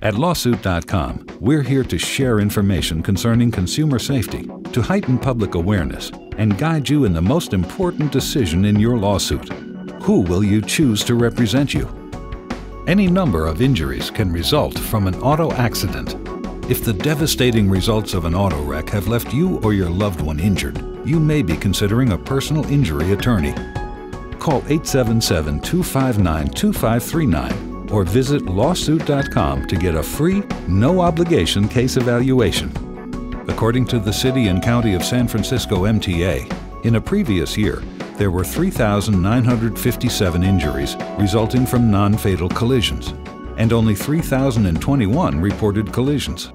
At Lawsuit.com, we're here to share information concerning consumer safety, to heighten public awareness, and guide you in the most important decision in your lawsuit. Who will you choose to represent you? Any number of injuries can result from an auto accident. If the devastating results of an auto wreck have left you or your loved one injured, you may be considering a personal injury attorney. Call 877-259-2539 or visit Lawsuit.com to get a free, no-obligation case evaluation. According to the City and County of San Francisco MTA, in a previous year, there were 3,957 injuries resulting from non-fatal collisions, and only 3,021 reported collisions.